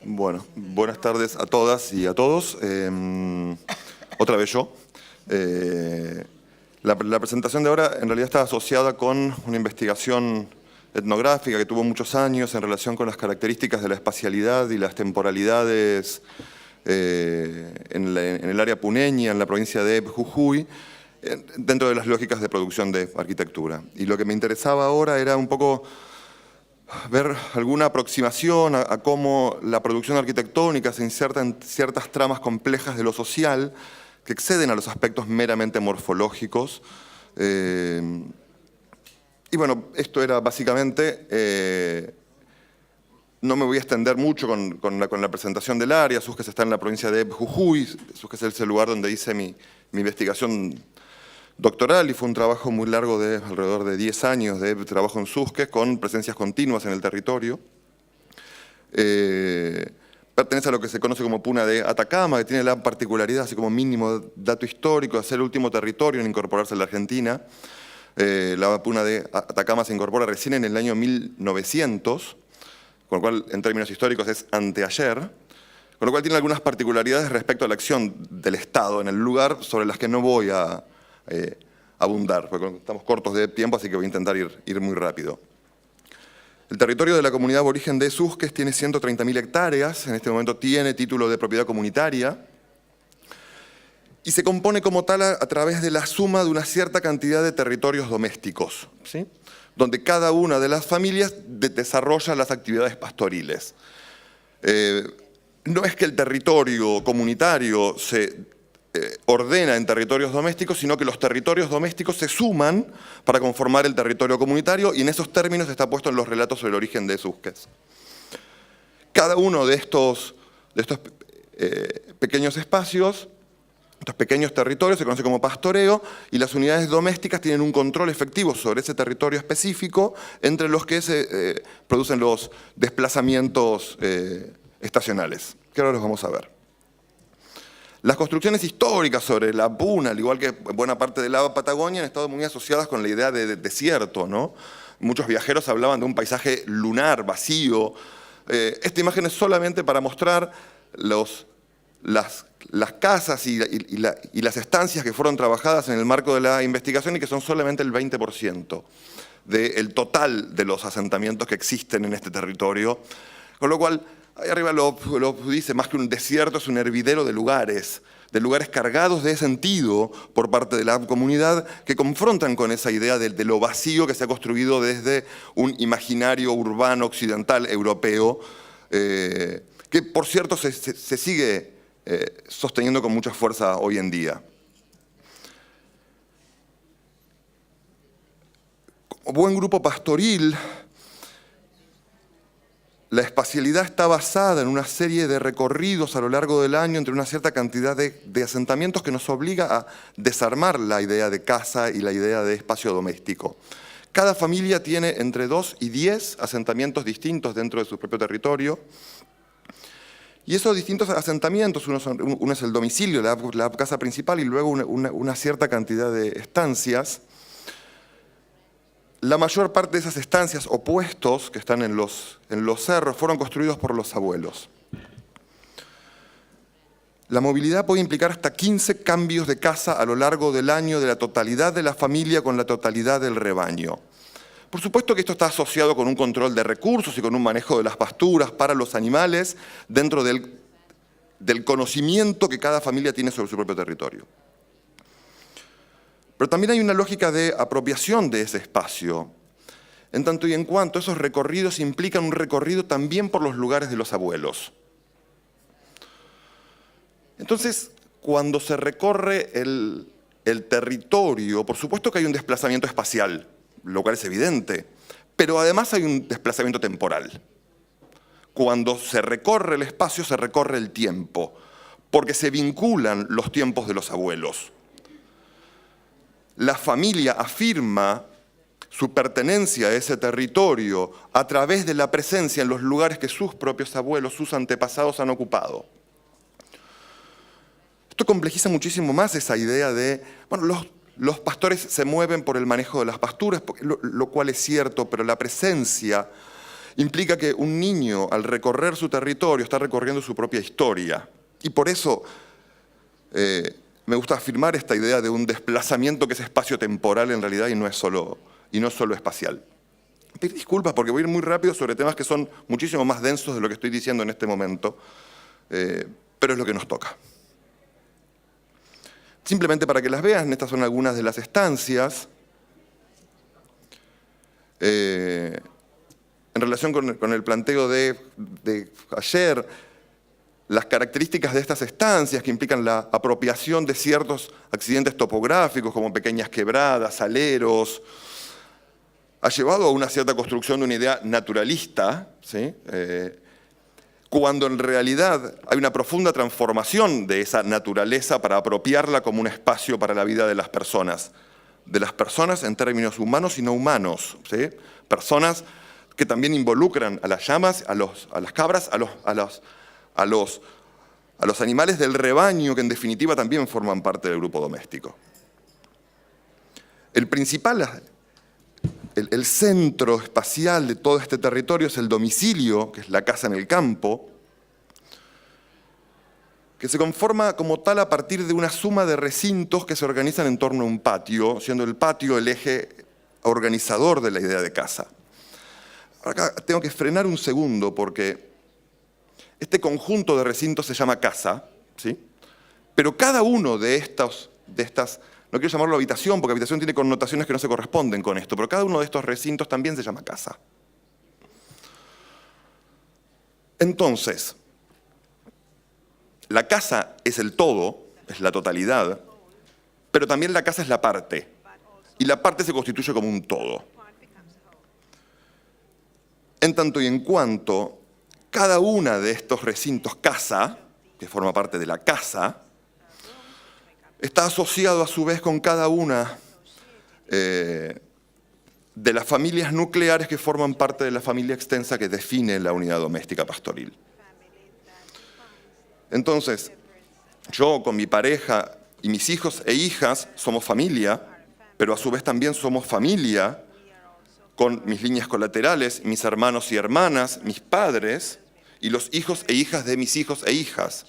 Bueno, buenas tardes a todas y a todos. Otra vez yo. La presentación de ahora en realidad está asociada con una investigación etnográfica que tuvo muchos años en relación con las características de la espacialidad y las temporalidades en el área puneña, en la provincia de Jujuy, dentro de las lógicas de producción de arquitectura. Y lo que me interesaba ahora era un poco ver alguna aproximación a cómo la producción arquitectónica se inserta en ciertas tramas complejas de lo social que exceden a los aspectos meramente morfológicos. Y bueno, esto era básicamente, no me voy a extender mucho con la presentación del área. Susques está en la provincia de Jujuy. Susques es el lugar donde hice mi investigación doctoral, y fue un trabajo muy largo de alrededor de 10 años de trabajo en Susques con presencias continuas en el territorio. Pertenece a lo que se conoce como Puna de Atacama, que tiene la particularidad, así como mínimo dato histórico, de ser el último territorio en incorporarse a la Argentina. La Puna de Atacama se incorpora recién en el año 1900, con lo cual en términos históricos es anteayer, con lo cual tiene algunas particularidades respecto a la acción del Estado en el lugar, sobre las que no voy a abundar, porque estamos cortos de tiempo, así que voy a intentar ir muy rápido. El territorio de la comunidad aborigen de Susques tiene 130.000 hectáreas, en este momento tiene título de propiedad comunitaria, y se compone como tal a través de la suma de una cierta cantidad de territorios domésticos, ¿sí?, donde cada una de las familias desarrolla las actividades pastoriles. No es que el territorio comunitario se ordena en territorios domésticos, sino que los territorios domésticos se suman para conformar el territorio comunitario, y en esos términos está puesto en los relatos sobre el origen de Susques. Cada uno de estos pequeños espacios, estos pequeños territorios, se conoce como pastoreo, y las unidades domésticas tienen un control efectivo sobre ese territorio específico, entre los que se producen los desplazamientos estacionales, que ahora los vamos a ver. Las construcciones históricas sobre la Puna, al igual que buena parte de la Patagonia, han estado muy asociadas con la idea de desierto, ¿no? Muchos viajeros hablaban de un paisaje lunar, vacío. Esta imagen es solamente para mostrar las casas y las estancias que fueron trabajadas en el marco de la investigación, y que son solamente el 20% del total de los asentamientos que existen en este territorio. Con lo cual, ahí arriba lo dice, más que un desierto, es un hervidero de lugares cargados de sentido por parte de la comunidad, que confrontan con esa idea de lo vacío que se ha construido desde un imaginario urbano occidental europeo, que por cierto se sigue sosteniendo con mucha fuerza hoy en día. Como buen grupo pastoril, la espacialidad está basada en una serie de recorridos a lo largo del año entre una cierta cantidad de asentamientos, que nos obliga a desarmar la idea de casa y la idea de espacio doméstico. Cada familia tiene entre 2 y 10 asentamientos distintos dentro de su propio territorio. Y esos distintos asentamientos, uno es el domicilio, la casa principal, y luego una cierta cantidad de estancias. La mayor parte de esas estancias o puestos que están en los cerros fueron construidos por los abuelos. La movilidad puede implicar hasta 15 cambios de casa a lo largo del año de la totalidad de la familia con la totalidad del rebaño. Por supuesto que esto está asociado con un control de recursos y con un manejo de las pasturas para los animales dentro del conocimiento que cada familia tiene sobre su propio territorio. Pero también hay una lógica de apropiación de ese espacio, en tanto y en cuanto esos recorridos implican un recorrido también por los lugares de los abuelos. Entonces, cuando se recorre el territorio, por supuesto que hay un desplazamiento espacial, lo cual es evidente, pero además hay un desplazamiento temporal. Cuando se recorre el espacio, se recorre el tiempo, porque se vinculan los tiempos de los abuelos. La familia afirma su pertenencia a ese territorio a través de la presencia en los lugares que sus propios abuelos, sus antepasados han ocupado. Esto complejiza muchísimo más esa idea de, bueno, los pastores se mueven por el manejo de las pasturas, lo cual es cierto, pero la presencia implica que un niño, al recorrer su territorio, está recorriendo su propia historia. Y por eso me gusta afirmar esta idea de un desplazamiento que es espacio-temporal en realidad y no es solo espacial. Pido disculpas porque voy a ir muy rápido sobre temas que son muchísimo más densos de lo que estoy diciendo en este momento, pero es lo que nos toca. Simplemente para que las vean, estas son algunas de las estancias. En relación con el planteo de ayer, las características de estas estancias que implican la apropiación de ciertos accidentes topográficos como pequeñas quebradas, aleros, ha llevado a una cierta construcción de una idea naturalista, ¿sí? Cuando en realidad hay una profunda transformación de esa naturaleza para apropiarla como un espacio para la vida de las personas en términos humanos y no humanos, ¿sí? Personas que también involucran a las llamas, a las cabras, a los animales del rebaño, que en definitiva también forman parte del grupo doméstico. El centro espacial de todo este territorio es el domicilio, que es la casa en el campo, que se conforma como tal a partir de una suma de recintos que se organizan en torno a un patio, siendo el patio el eje organizador de la idea de casa. Acá tengo que frenar un segundo porque este conjunto de recintos se llama casa, ¿sí? Pero cada uno de estas, no quiero llamarlo habitación, porque habitación tiene connotaciones que no se corresponden con esto, pero cada uno de estos recintos también se llama casa. Entonces, la casa es el todo, es la totalidad, pero también la casa es la parte, y la parte se constituye como un todo. En tanto y en cuanto cada una de estos recintos casa, que forma parte de la casa, está asociado a su vez con cada una de las familias nucleares que forman parte de la familia extensa que define la unidad doméstica pastoril. Entonces, yo con mi pareja y mis hijos e hijas somos familia, pero a su vez también somos familia con mis líneas colaterales, mis hermanos y hermanas, mis padres y los hijos e hijas de mis hijos e hijas.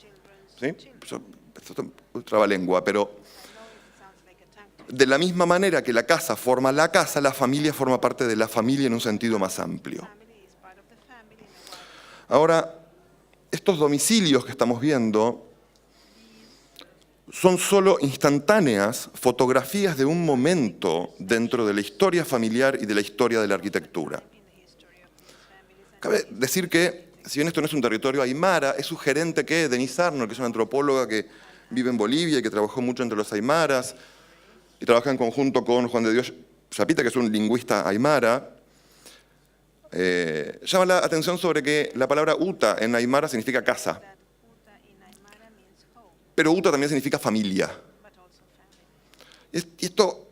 ¿Sí? Esto es trabalengua, pero de la misma manera que la casa forma la casa, la familia forma parte de la familia en un sentido más amplio. Ahora, estos domicilios que estamos viendo son solo instantáneas fotografías de un momento dentro de la historia familiar y de la historia de la arquitectura. Cabe decir que, si bien esto no es un territorio aymara, es sugerente que Denise Arnold, que es una antropóloga que vive en Bolivia y que trabajó mucho entre los aymaras, y trabaja en conjunto con Juan de Dios Chapita, que es un lingüista aymara, llama la atención sobre que la palabra uta en aymara significa casa. Pero uta también significa familia. Y esto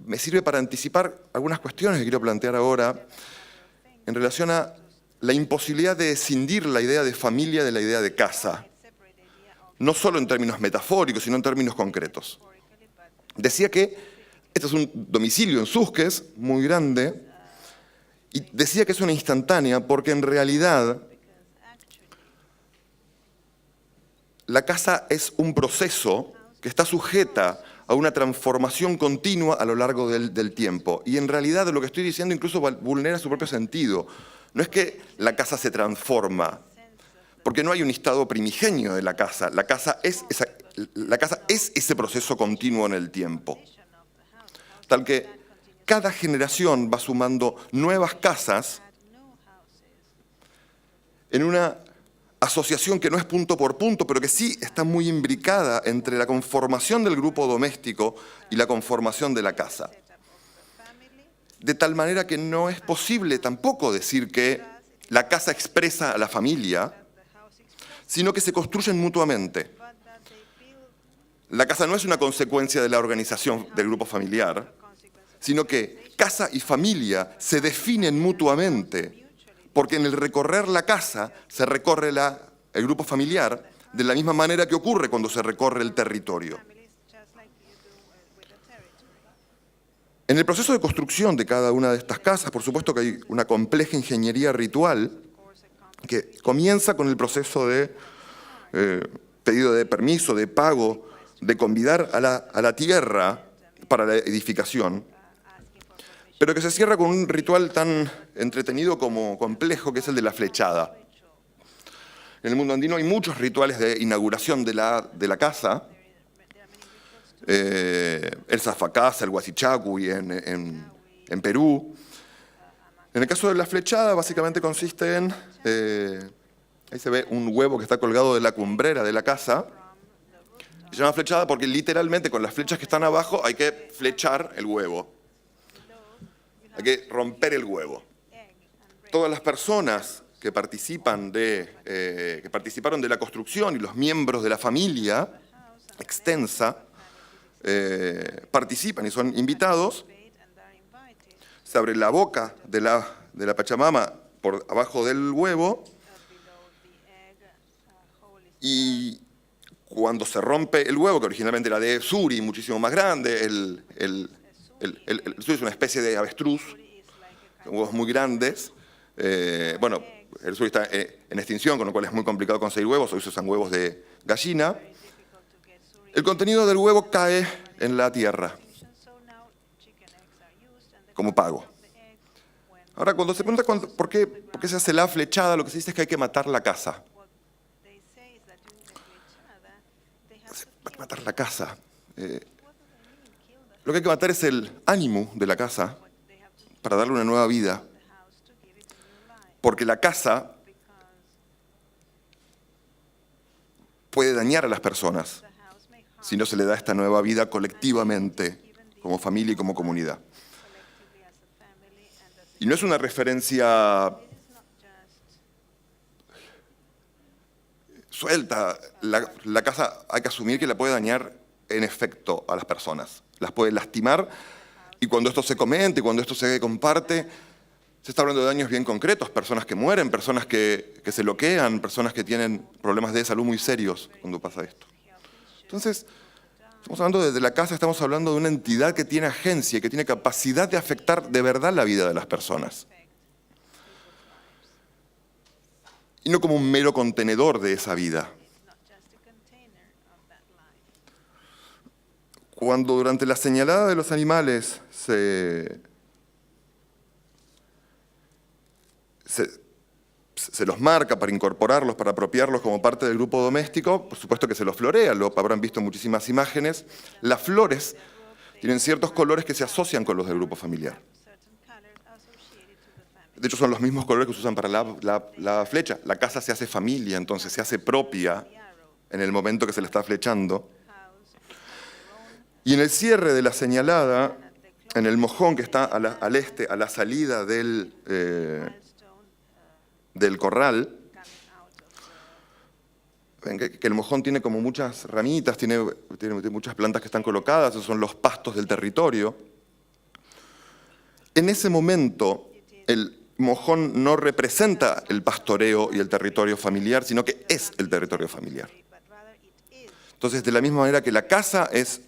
me sirve para anticipar algunas cuestiones que quiero plantear ahora en relación a la imposibilidad de escindir la idea de familia de la idea de casa, no solo en términos metafóricos, sino en términos concretos. Decía que este es un domicilio en Susques, muy grande, y decía que es una instantánea porque en realidad la casa es un proceso que está sujeta a una transformación continua a lo largo del tiempo. Y en realidad lo que estoy diciendo incluso vulnera su propio sentido. No es que la casa se transforma, porque no hay un estado primigenio de la casa. La casa es ese proceso continuo en el tiempo. Tal que cada generación va sumando nuevas casas en una asociación que no es punto por punto, pero que sí está muy imbricada entre la conformación del grupo doméstico y la conformación de la casa. De tal manera que no es posible tampoco decir que la casa expresa a la familia, sino que se construyen mutuamente. La casa no es una consecuencia de la organización del grupo familiar, sino que casa y familia se definen mutuamente, porque en el recorrer la casa se recorre el grupo familiar de la misma manera que ocurre cuando se recorre el territorio. En el proceso de construcción de cada una de estas casas, por supuesto que hay una compleja ingeniería ritual que comienza con el proceso de pedido de permiso, de pago, de convidar a la tierra para la edificación, pero que se cierra con un ritual tan entretenido como complejo, que es el de la flechada. En el mundo andino hay muchos rituales de inauguración de la casa, el zafacasa, el huasichacuy en Perú. En el caso de la flechada, básicamente consiste en, ahí se ve un huevo que está colgado de la cumbrera de la casa. Se llama flechada porque literalmente con las flechas que están abajo hay que flechar el huevo. Hay que romper el huevo. Todas las personas que participaron de la construcción y los miembros de la familia extensa participan y son invitados. Se abre la boca de la Pachamama por abajo del huevo y cuando se rompe el huevo, que originalmente era de suri, muchísimo más grande, el suri es una especie de avestruz, son huevos muy grandes. Bueno, el suri está en extinción, con lo cual es muy complicado conseguir huevos, hoy se usan huevos de gallina. El contenido del huevo cae en la tierra como pago. Ahora, cuando se pregunta por qué se hace la flechada, lo que se dice es que hay que matar la casa. Hay que matar la casa. Lo que hay que matar es el ánimo de la casa para darle una nueva vida. Porque la casa puede dañar a las personas si no se le da esta nueva vida colectivamente, como familia y como comunidad. Y no es una referencia suelta. La casa hay que asumir que la puede dañar en efecto a las personas. Las puede lastimar y cuando esto se comenta y cuando esto se comparte, se está hablando de daños bien concretos, personas que mueren, personas que se bloquean, personas que tienen problemas de salud muy serios cuando pasa esto. Entonces, estamos hablando de la casa, estamos hablando de una entidad que tiene agencia, que tiene capacidad de afectar de verdad la vida de las personas. Y no como un mero contenedor de esa vida. Cuando durante la señalada de los animales se los marca para incorporarlos, para apropiarlos como parte del grupo doméstico, por supuesto que se los florea, lo habrán visto en muchísimas imágenes. Las flores tienen ciertos colores que se asocian con los del grupo familiar. De hecho, son los mismos colores que se usan para la flecha. La casa se hace familia, entonces se hace propia en el momento que se le está flechando. Y en el cierre de la señalada, en el mojón que está al este, a la salida del corral, ven que el mojón tiene como muchas ramitas, tiene muchas plantas que están colocadas, esos son los pastos del territorio. En ese momento, el mojón no representa el pastoreo y el territorio familiar, sino que es el territorio familiar. Entonces, de la misma manera que la casa es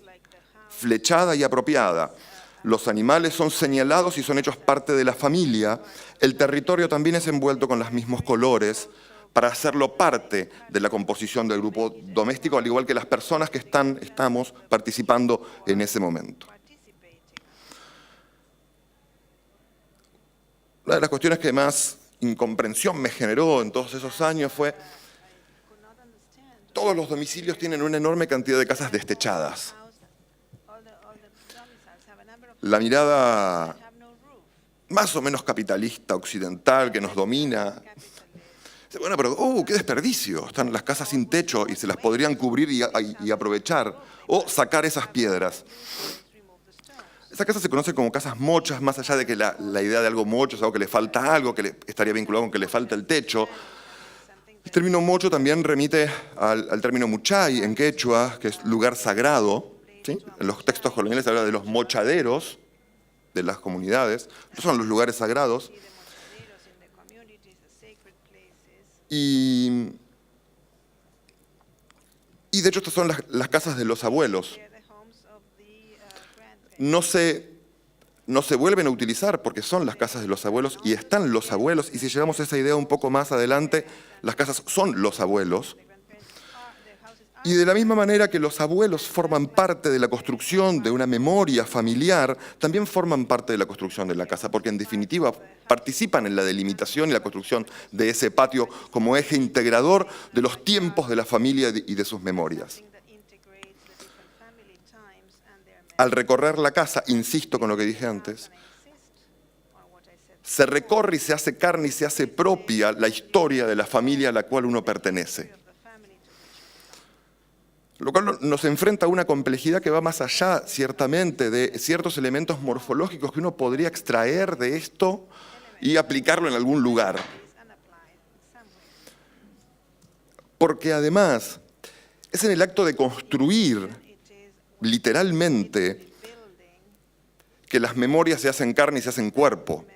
flechada y apropiada, los animales son señalados y son hechos parte de la familia, el territorio también es envuelto con los mismos colores para hacerlo parte de la composición del grupo doméstico, al igual que las personas que estamos participando en ese momento. Una de las cuestiones que más incomprensión me generó en todos esos años fue todos los domicilios tienen una enorme cantidad de casas destechadas. La mirada más o menos capitalista, occidental, que nos domina. Bueno, pero qué desperdicio, están las casas sin techo y se las podrían cubrir y aprovechar, o sacar esas piedras. Esa casa se conoce como casas mochas, más allá de que la idea de algo mocho es algo que le falta algo, que estaría vinculado con que le falta el techo. El término mocho también remite al término muchay en quechua, que es lugar sagrado. ¿Sí? En los textos coloniales se habla de los mochaderos de las comunidades. Estos son los lugares sagrados. Y de hecho estas son las casas de los abuelos. No se no se vuelven a utilizar porque son las casas de los abuelos y están los abuelos, y si llevamos esa idea un poco más adelante, las casas son los abuelos. Y de la misma manera que los abuelos forman parte de la construcción de una memoria familiar, también forman parte de la construcción de la casa, porque en definitiva participan en la delimitación y la construcción de ese patio como eje integrador de los tiempos de la familia y de sus memorias. Al recorrer la casa, insisto con lo que dije antes, se recorre y se hace carne y se hace propia la historia de la familia a la cual uno pertenece. Lo cual nos enfrenta a una complejidad que va más allá, ciertamente, de ciertos elementos morfológicos que uno podría extraer de esto y aplicarlo en algún lugar. Porque además, es en el acto de construir, literalmente, que las memorias se hacen carne y se hacen cuerpo.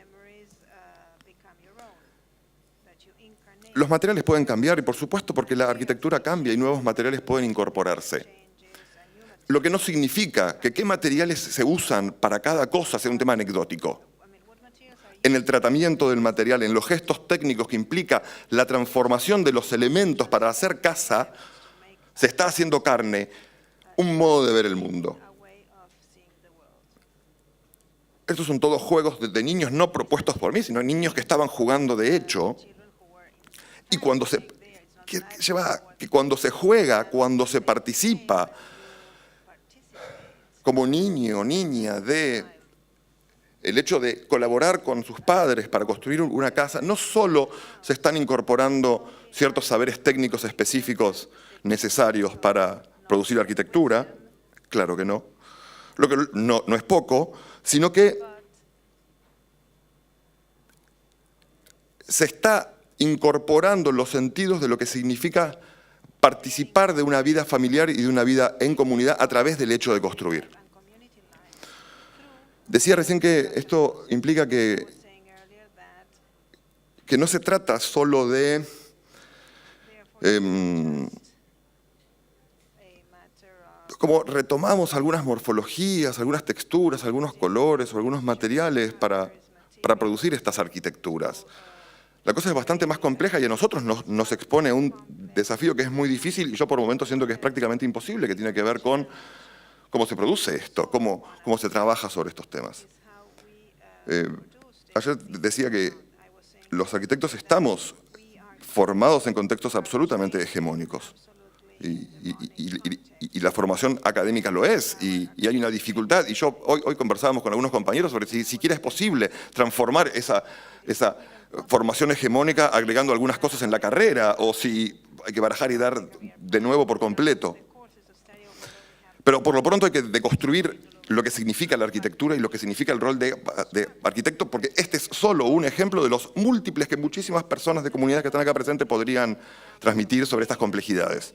Los materiales pueden cambiar y por supuesto porque la arquitectura cambia y nuevos materiales pueden incorporarse. Lo que no significa que qué materiales se usan para cada cosa sea un tema anecdótico. En el tratamiento del material, en los gestos técnicos que implica la transformación de los elementos para hacer casa, se está haciendo carne un modo de ver el mundo. Estos son todos juegos de niños no propuestos por mí, sino niños que estaban jugando de hecho. Y cuando cuando se juega, cuando se participa como niño o niña de el hecho de colaborar con sus padres para construir una casa, no solo se están incorporando ciertos saberes técnicos específicos necesarios para producir arquitectura, claro que no, lo que no es poco, sino que se está incorporando los sentidos de lo que significa participar de una vida familiar y de una vida en comunidad a través del hecho de construir. Decía recién que esto implica que no se trata solo de como retomamos algunas morfologías, algunas texturas, algunos colores o algunos materiales para producir estas arquitecturas. La cosa es bastante más compleja y a nosotros nos expone a un desafío que es muy difícil y yo por momentos siento que es prácticamente imposible, que tiene que ver con cómo se produce esto, cómo se trabaja sobre estos temas. Ayer decía que los arquitectos estamos formados en contextos absolutamente hegemónicos y la formación académica lo es y hay una dificultad. Y yo hoy conversábamos con algunos compañeros sobre si siquiera es posible transformar esa formación hegemónica agregando algunas cosas en la carrera o si hay que barajar y dar de nuevo por completo. Pero por lo pronto hay que deconstruir lo que significa la arquitectura y lo que significa el rol de arquitecto, porque este es solo un ejemplo de los múltiples que muchísimas personas de comunidades que están acá presentes podrían transmitir sobre estas complejidades.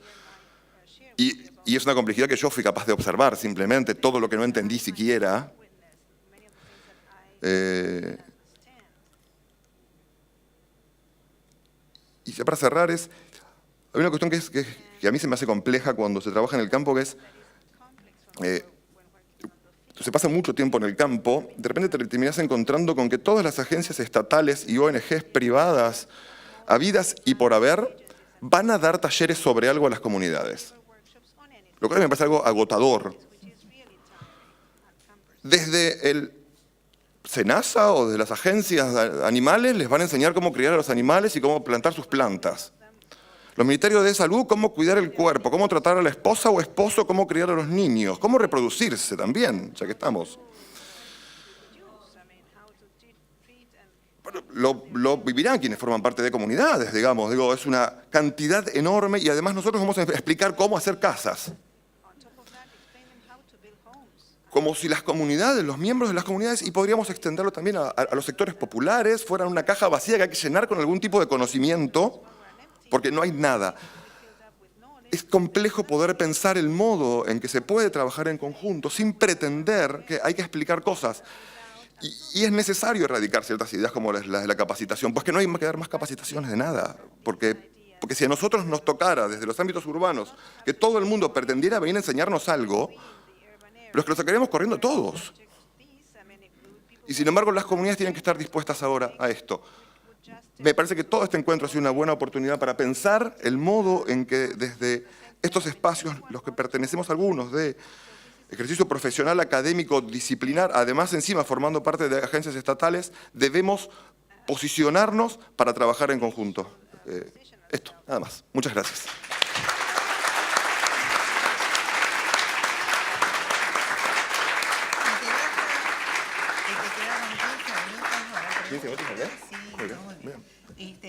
Y es una complejidad que yo fui capaz de observar simplemente, todo lo que no entendí siquiera. Y ya para cerrar hay una cuestión que a mí se me hace compleja cuando se trabaja en el campo, que es, se pasa mucho tiempo en el campo, de repente te terminas encontrando con que todas las agencias estatales y ONGs privadas, habidas y por haber, van a dar talleres sobre algo a las comunidades. Lo cual me parece algo agotador. Desde el SENASA o de las agencias animales les van a enseñar cómo criar a los animales y cómo plantar sus plantas. Los ministerios de salud, cómo cuidar el cuerpo, cómo tratar a la esposa o esposo, cómo criar a los niños, cómo reproducirse también, ya que estamos. Bueno, lo vivirán quienes forman parte de comunidades, digamos. Es una cantidad enorme y además nosotros vamos a explicar cómo hacer casas. Como si las comunidades, los miembros de las comunidades, y podríamos extenderlo también a los sectores populares, fueran una caja vacía que hay que llenar con algún tipo de conocimiento, porque no hay nada. Es complejo poder pensar el modo en que se puede trabajar en conjunto sin pretender que hay que explicar cosas. Y es necesario erradicar ciertas ideas como las de la capacitación, pues que no hay que dar más capacitaciones de nada, porque si a nosotros nos tocara desde los ámbitos urbanos que todo el mundo pretendiera venir a enseñarnos algo, los que lo sacaríamos corriendo todos. Y sin embargo, las comunidades tienen que estar dispuestas ahora a esto. Me parece que todo este encuentro ha sido una buena oportunidad para pensar el modo en que desde estos espacios, los que pertenecemos a algunos de ejercicio profesional, académico, disciplinar, además encima formando parte de agencias estatales, debemos posicionarnos para trabajar en conjunto. Esto, nada más. Muchas gracias.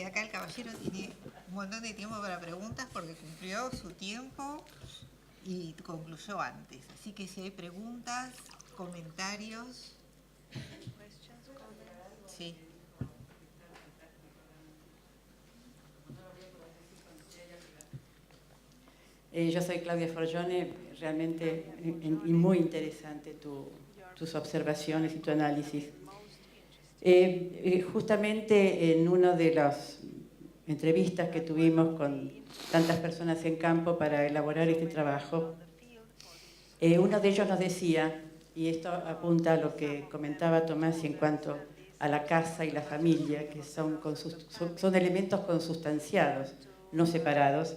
Acá el caballero tiene un montón de tiempo para preguntas porque cumplió su tiempo y concluyó antes. Así que si hay preguntas, comentarios. Sí. Yo soy Claudia Forgione, realmente y muy interesante tus observaciones y tu análisis. Justamente en una de las entrevistas que tuvimos con tantas personas en campo para elaborar este trabajo, uno de ellos nos decía, y esto apunta a lo que comentaba Tomás en cuanto a la casa y la familia, que son elementos consustanciados, no separados,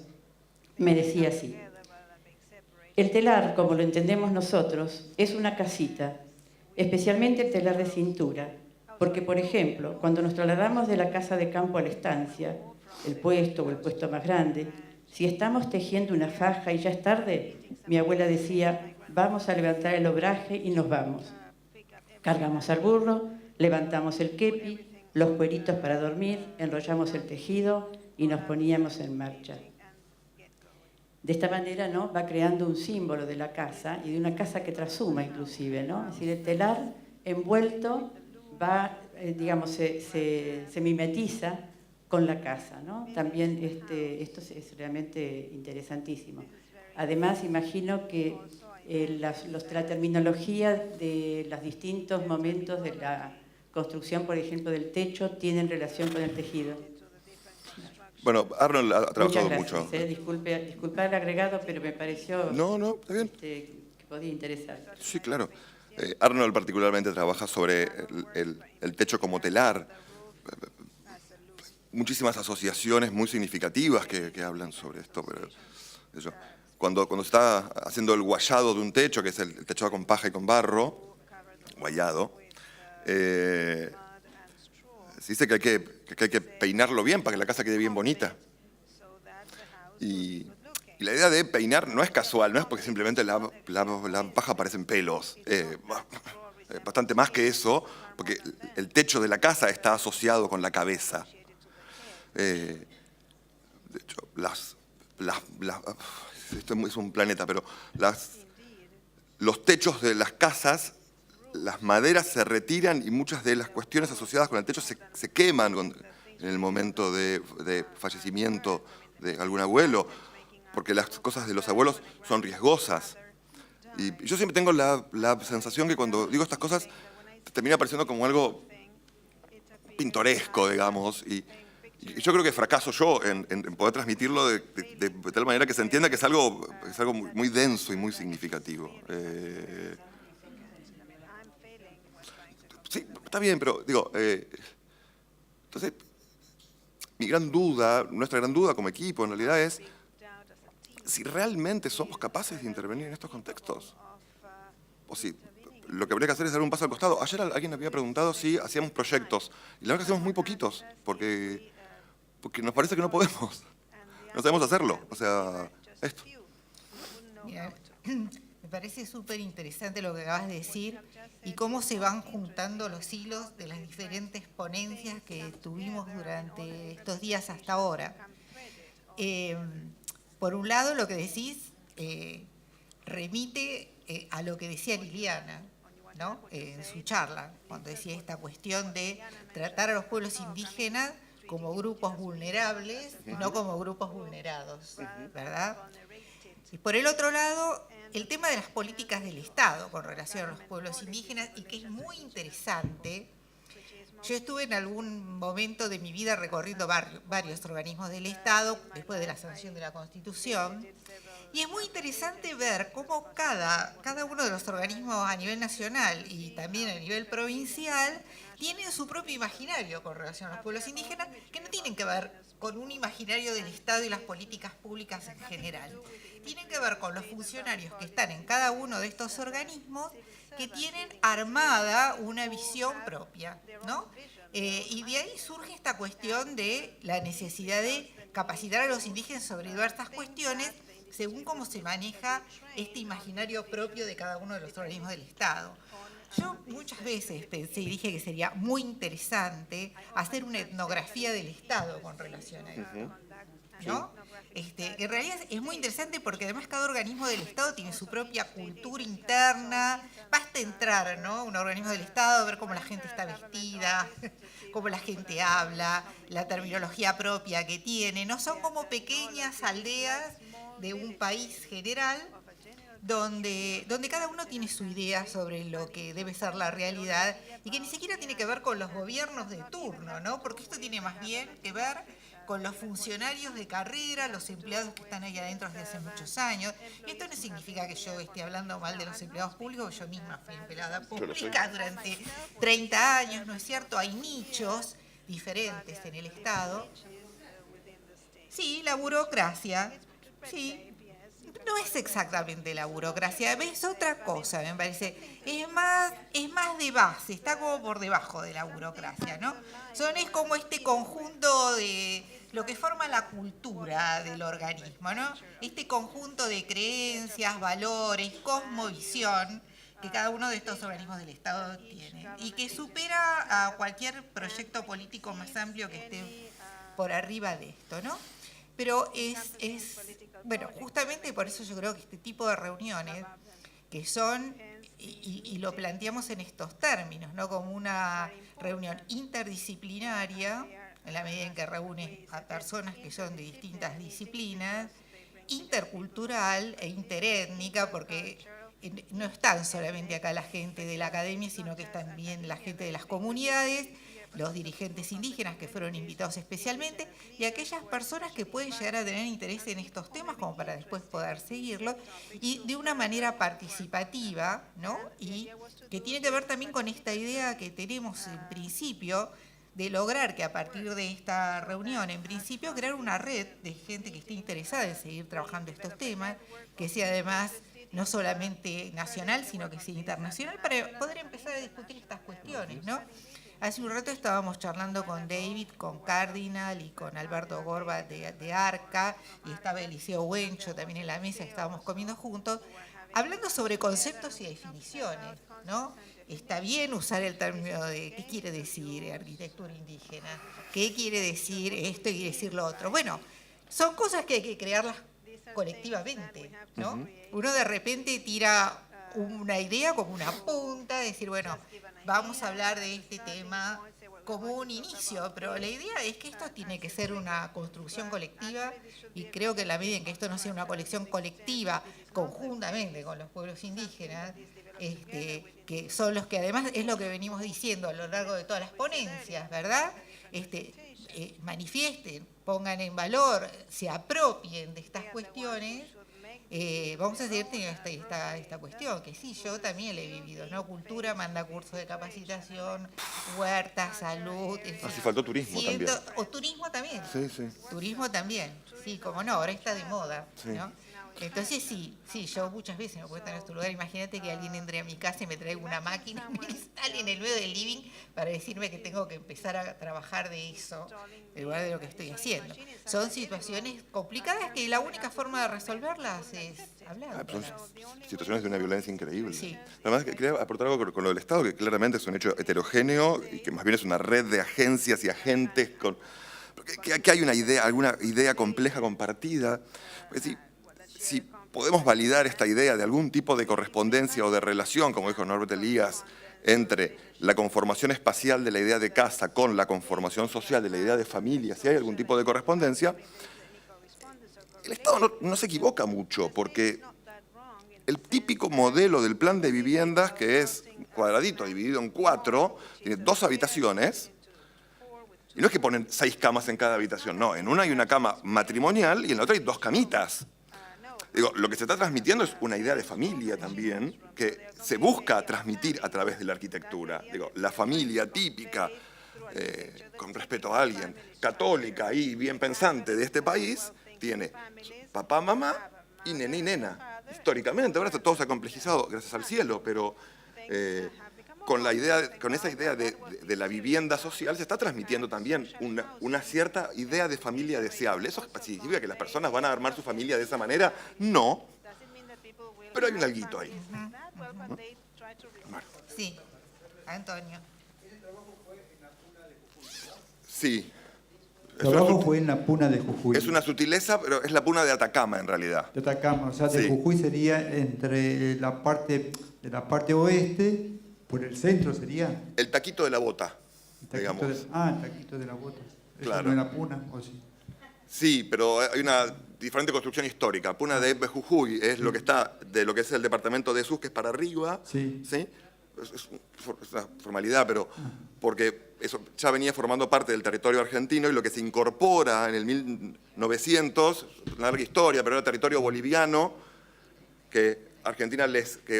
me decía así: el telar, como lo entendemos nosotros, es una casita, especialmente el telar de cintura, porque, por ejemplo, cuando nos trasladamos de la casa de campo a la estancia, el puesto o el puesto más grande, si estamos tejiendo una faja y ya es tarde, mi abuela decía, vamos a levantar el obraje y nos vamos. Cargamos al burro, levantamos el kepi, los cueritos para dormir, enrollamos el tejido y nos poníamos en marcha. De esta manera, ¿no?, va creando un símbolo de la casa y de una casa que trashuma inclusive, ¿no? Es decir, el telar envuelto va, digamos, se mimetiza con la casa, ¿no? También esto es realmente interesantísimo. Además, imagino que la terminología de los distintos momentos de la construcción, por ejemplo, del techo, tienen relación con el tejido. Bueno, Arnold ha trabajado mucho. Disculpa el agregado, pero me pareció No, está bien. Que podía interesar. Sí, claro. Arnold particularmente trabaja sobre el techo como telar. Muchísimas asociaciones muy significativas que hablan sobre esto. Pero eso. Cuando se está haciendo el guayado de un techo, que es el techado con paja y con barro, guayado, se dice que hay que peinarlo bien para que la casa quede bien bonita. Y la idea de peinar no es casual, no es porque simplemente la paja parecen pelos. Bastante más que eso, porque el techo de la casa está asociado con la cabeza. De hecho, esto es un planeta, pero los techos de las casas, las maderas se retiran y muchas de las cuestiones asociadas con el techo se queman en el momento de fallecimiento de algún abuelo, porque las cosas de los abuelos son riesgosas. Y yo siempre tengo la sensación que cuando digo estas cosas termina pareciendo como algo pintoresco, digamos, y yo creo que fracaso yo en poder transmitirlo de tal manera que se entienda que es algo muy denso y muy significativo. Sí, está bien, pero digo, entonces, nuestra gran duda como equipo en realidad es si realmente somos capaces de intervenir en estos contextos. O si lo que habría que hacer es dar un paso al costado. Ayer alguien me había preguntado si hacíamos proyectos, y la verdad que hacemos muy poquitos, porque nos parece que no podemos. No sabemos hacerlo. O sea, esto. Mira, me parece súper interesante lo que acabas de decir y cómo se van juntando los hilos de las diferentes ponencias que tuvimos durante estos días hasta ahora. Por un lado, lo que decís remite a lo que decía Liliana, ¿no?, en su charla, cuando decía esta cuestión de tratar a los pueblos indígenas como grupos vulnerables y no como grupos vulnerados, ¿verdad? Y por el otro lado, el tema de las políticas del Estado con relación a los pueblos indígenas, y que es muy interesante. Yo estuve en algún momento de mi vida recorriendo varios organismos del Estado después de la sanción de la Constitución, Y es muy interesante ver cómo cada uno de los organismos a nivel nacional y también a nivel provincial tienen su propio imaginario con relación a los pueblos indígenas, que no tienen que ver con un imaginario del Estado y las políticas públicas en general. Tienen que ver con los funcionarios que están en cada uno de estos organismos que tienen armada una visión propia, ¿no? Y de ahí surge esta cuestión de la necesidad de capacitar a los indígenas sobre diversas cuestiones según cómo se maneja este imaginario propio de cada uno de los organismos del Estado. Yo muchas veces pensé y dije que sería muy interesante hacer una etnografía del Estado con relación a esto, ¿no? En realidad es muy interesante porque además cada organismo del Estado tiene su propia cultura interna. Basta entrar, ¿no?, a un organismo del Estado, ver cómo la gente está vestida, cómo la gente habla, la terminología propia que tiene. No son como pequeñas aldeas de un país general donde cada uno tiene su idea sobre lo que debe ser la realidad y que ni siquiera tiene que ver con los gobiernos de turno, ¿no? Porque esto tiene más bien que ver con los funcionarios de carrera, los empleados que están ahí adentro desde hace muchos años. Esto no significa que yo esté hablando mal de los empleados públicos, yo misma fui empleada pública durante 30 años, ¿no es cierto? Hay nichos diferentes en el Estado. Sí, la burocracia, sí. No es exactamente la burocracia, es otra cosa, me parece. Es más de base, está como por debajo de la burocracia, ¿no? Es como este conjunto de lo que forma la cultura del organismo, ¿no? Este conjunto de creencias, valores, cosmovisión que cada uno de estos organismos del Estado tiene y que supera a cualquier proyecto político más amplio que esté por arriba de esto, ¿no? Pero bueno, justamente por eso yo creo que este tipo de reuniones, que son, y lo planteamos en estos términos, ¿no?, como una reunión interdisciplinaria, en la medida en que reúne a personas que son de distintas disciplinas, intercultural e interétnica, porque no están solamente acá la gente de la academia, sino que están también la gente de las comunidades, los dirigentes indígenas que fueron invitados especialmente y aquellas personas que pueden llegar a tener interés en estos temas como para después poder seguirlos y de una manera participativa, ¿no? Y que tiene que ver también con esta idea que tenemos en principio de lograr que a partir de esta reunión, en principio, crear una red de gente que esté interesada en seguir trabajando estos temas, que sea además no solamente nacional, sino que sea internacional, para poder empezar a discutir estas cuestiones, ¿no? Hace un rato estábamos charlando con David, con Cardinal y con Alberto Gorba de ARCA, y estaba Eliseo Huencho también en la mesa, estábamos comiendo juntos, hablando sobre conceptos y definiciones, ¿no? Está bien usar el término de qué quiere decir arquitectura indígena, qué quiere decir esto y quiere decir lo otro. Bueno, son cosas que hay que crearlas colectivamente, ¿no? Uno de repente tira una idea como una punta, decir, bueno, vamos a hablar de este tema como un inicio, pero la idea es que esto tiene que ser una construcción colectiva y creo que en la medida en que esto no sea una colección colectiva conjuntamente con los pueblos indígenas, que son los que además es lo que venimos diciendo a lo largo de todas las ponencias, ¿verdad? Manifiesten, pongan en valor, se apropien de estas cuestiones. Vamos a seguir teniendo esta cuestión, que sí, yo también la he vivido, ¿no? Cultura manda cursos de capacitación, huerta, salud. Así faltó turismo también. O turismo también. Sí, sí. Turismo también, sí, como no, ahora está de moda, Sí. ¿no? Entonces sí, yo muchas veces me puedo estar en este lugar. Imagínate que alguien entre a mi casa y me traiga una máquina y me instale en el medio del living para decirme que tengo que empezar a trabajar de eso, en lugar de lo que estoy haciendo. Son situaciones complicadas que la única forma de resolverlas es hablar. Son situaciones de una violencia increíble. Sí. Además, quería aportar algo con lo del Estado, que claramente es un hecho heterogéneo y que más bien es una red de agencias y agentes que aquí hay alguna idea compleja compartida. Es decir, si podemos validar esta idea de algún tipo de correspondencia o de relación, como dijo Norbert Elias, entre la conformación espacial de la idea de casa con la conformación social de la idea de familia, si hay algún tipo de correspondencia, el Estado no se equivoca mucho, porque el típico modelo del plan de viviendas, que es un cuadradito dividido en 4, tiene 2 habitaciones, y no es que ponen 6 camas en cada habitación, no, en una hay una cama matrimonial y en la otra hay 2 camitas. Digo, lo que se está transmitiendo es una idea de familia también, que se busca transmitir a través de la arquitectura. Digo, la familia típica, con respeto a alguien, católica y bien pensante de este país, tiene papá, mamá y nene y nena. Históricamente, ahora todo se ha complejizado, gracias al cielo, pero con esa idea de la vivienda social se está transmitiendo también una cierta idea de familia deseable. ¿Eso significa que las personas van a armar su familia de esa manera? No, pero hay un alguito ahí. ¿No? Bueno. Sí, Antonio. Sí. El trabajo fue en la puna de Jujuy. Es una sutileza, pero es la puna de Atacama en realidad. De Atacama, o sea, de Sí. Jujuy sería entre la parte oeste, por el centro sería. El taquito de la bota, El taquito digamos. el taquito de la bota. ¿Eso Claro. no es la puna o sí? Sí, pero hay una diferente construcción histórica. Puna de Jujuy es lo que está de lo que es el departamento de Sus, que es para arriba. Sí. ¿Sí? Es una formalidad, pero porque eso ya venía formando parte del territorio argentino y lo que se incorpora en el 1900, una larga historia, pero era territorio boliviano que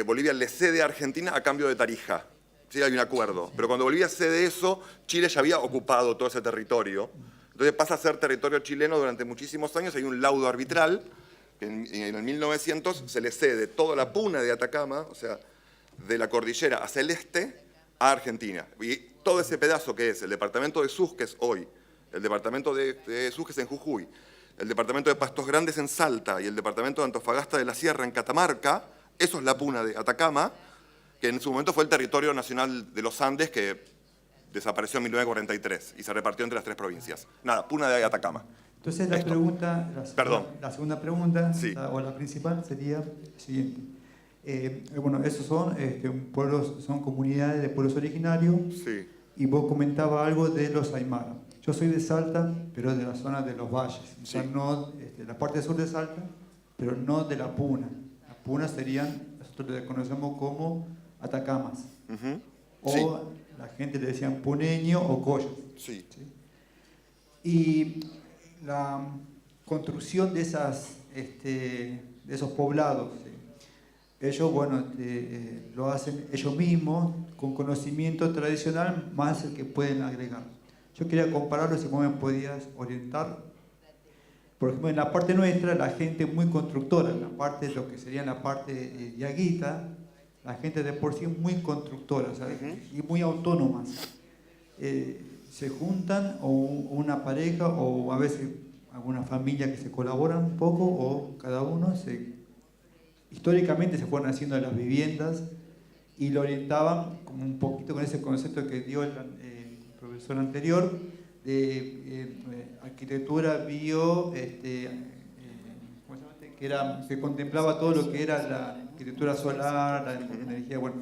Bolivia le cede a Argentina a cambio de Tarija. Sí, hay un acuerdo. Pero cuando Bolivia cede eso, Chile ya había ocupado todo ese territorio. Entonces pasa a ser territorio chileno durante muchísimos años. Hay un laudo arbitral que en el 1900 se le cede toda la puna de Atacama, o sea, de la cordillera hacia el este, a Argentina. Y todo ese pedazo que es el departamento de Sus, que es hoy, el departamento de Sus, que es en Jujuy, el departamento de Pastos Grandes en Salta y el departamento de Antofagasta de la Sierra en Catamarca, eso es la puna de Atacama, que en su momento fue el territorio nacional de los Andes que desapareció en 1943 y se repartió entre las 3 provincias. Nada, puna de Atacama. Entonces la Perdón. La segunda pregunta, Sí. o la principal, sería la siguiente. Bueno, esos son pueblos, son comunidades de pueblos originarios, Sí. y vos comentabas algo de los Aymara. Yo soy de Salta, pero de la zona de los valles, o sea, Sí. no la parte sur de Salta, pero no de la puna. Las punas serían, nosotros le conocemos como Atacamas, Ujú. o Sí. la gente le decían puneño o collos. Sí. ¿Sí? Y la construcción de esos poblados, ¿sí? Ellos, bueno, lo hacen ellos mismos, con conocimiento tradicional, más el que pueden agregar. Yo quería compararlo, si vos me podías orientar. Por ejemplo, en la parte nuestra, la gente muy constructora, en la parte de lo que sería la parte diaguita, la gente de por sí es muy constructora, ¿sabes? Y muy autónomas. Se juntan, o una pareja, o a veces alguna familia que se colaboran un poco, o cada uno históricamente se fueron haciendo las viviendas y lo orientaban como un poquito con ese concepto que dio el profesor anterior de arquitectura ¿cómo se llama? Que contemplaba todo lo que era la arquitectura solar, la energía, bueno.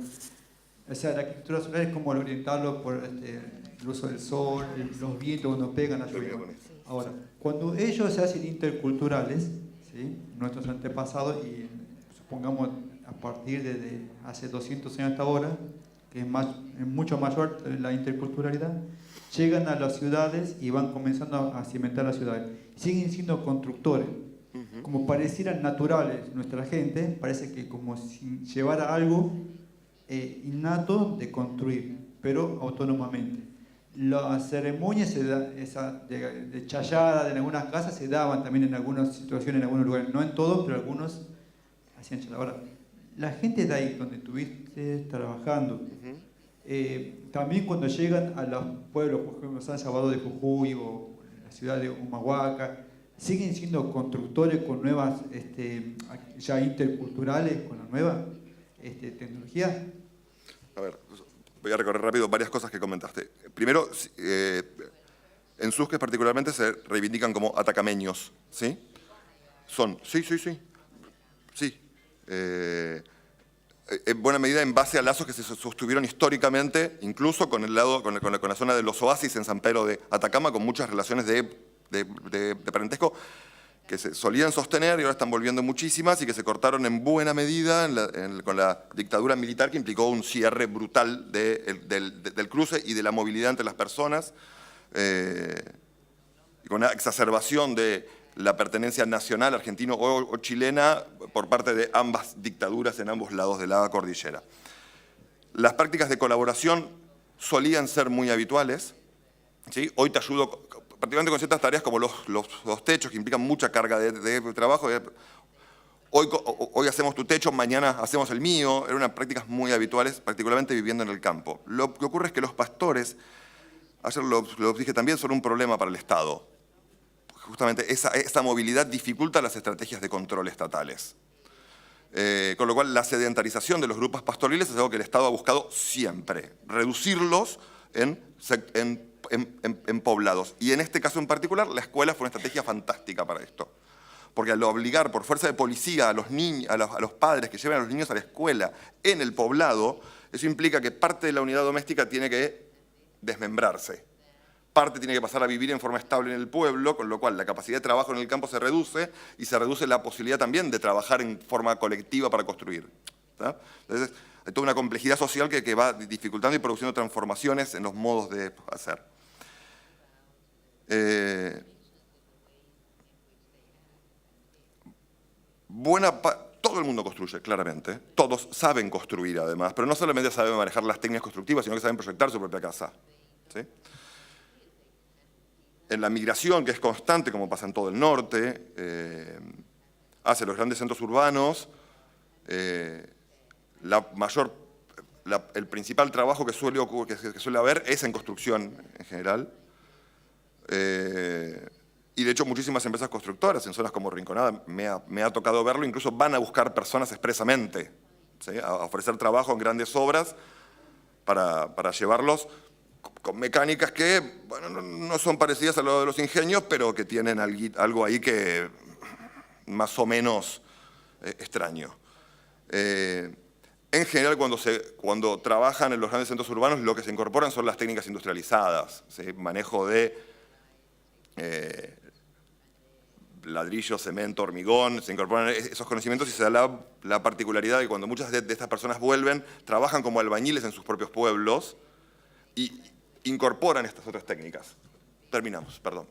O sea, la arquitectura solar es como orientarlo por el uso del sol, los vientos cuando pegan, la lluvia. Ahora, cuando ellos se hacen interculturales, ¿sí? Nuestros antepasados, y supongamos a partir de hace 200 años hasta ahora, que es mucho mayor la interculturalidad, llegan a las ciudades y van comenzando a cimentar las ciudades. Siguen siendo constructores, como parecieran naturales nuestra gente, parece que como si llevara algo innato de construir, pero autónomamente. Las ceremonias de chayada en algunas casas se daban también en algunas situaciones, en algunos lugares, no en todos, pero algunos hacían chayada. Ahora, la gente de ahí donde estuviste trabajando, también cuando llegan a los pueblos, por ejemplo, San Salvador de Jujuy o la ciudad de Humahuaca, siguen siendo constructores con nuevas, ya interculturales, con la nueva tecnología. A ver, voy a recorrer rápido varias cosas que comentaste. Primero, en Susques particularmente se reivindican como atacameños, ¿sí? Sí. En buena medida en base a lazos que se sostuvieron históricamente, incluso con la zona de los oasis en San Pedro de Atacama, con muchas relaciones de parentesco que se solían sostener y ahora están volviendo muchísimas y que se cortaron en buena medida con la dictadura militar, que implicó un cierre brutal del cruce y de la movilidad entre las personas, y con una exacerbación de la pertenencia nacional, argentina o chilena, por parte de ambas dictaduras en ambos lados de la cordillera. Las prácticas de colaboración solían ser muy habituales, ¿sí? Hoy te ayudo particularmente con ciertas tareas como los techos, que implican mucha carga de trabajo. Hoy hacemos tu techo, mañana hacemos el mío. Eran unas prácticas muy habituales, particularmente viviendo en el campo. Lo que ocurre es que los pastores, ayer lo dije también, son un problema para el Estado. Justamente esa movilidad dificulta las estrategias de control estatales. Con lo cual, la sedentarización de los grupos pastoriles es algo que el Estado ha buscado siempre, reducirlos en poblados. Y en este caso en particular, la escuela fue una estrategia fantástica para esto. Porque al obligar por fuerza de policía a los padres que lleven a los niños a la escuela en el poblado, eso implica que parte de la unidad doméstica tiene que desmembrarse. Parte tiene que pasar a vivir en forma estable en el pueblo, con lo cual la capacidad de trabajo en el campo se reduce y se reduce la posibilidad también de trabajar en forma colectiva para construir. ¿Tá? Entonces, hay toda una complejidad social que va dificultando y produciendo transformaciones en los modos de hacer. Todo el mundo construye, claramente. Todos saben construir, además, pero no solamente saben manejar las técnicas constructivas, sino que saben proyectar su propia casa. ¿Sí? En la migración, que es constante, como pasa en todo el norte, hacia los grandes centros urbanos, el principal trabajo que suele haber es en construcción en general. Y de hecho muchísimas empresas constructoras en zonas como Rinconada, me ha tocado verlo, incluso van a buscar personas expresamente, ¿sí? A ofrecer trabajo en grandes obras para llevarlos con mecánicas que, bueno, no son parecidas a lo de los ingenios, pero que tienen algo ahí que más o menos extraño. En general, cuando trabajan en los grandes centros urbanos, lo que se incorporan son las técnicas industrializadas, ¿sí? Manejo de ladrillo, cemento, hormigón, se incorporan esos conocimientos y se da la particularidad de que cuando muchas de estas personas vuelven, trabajan como albañiles en sus propios pueblos y incorporan estas otras técnicas. Terminamos, perdón.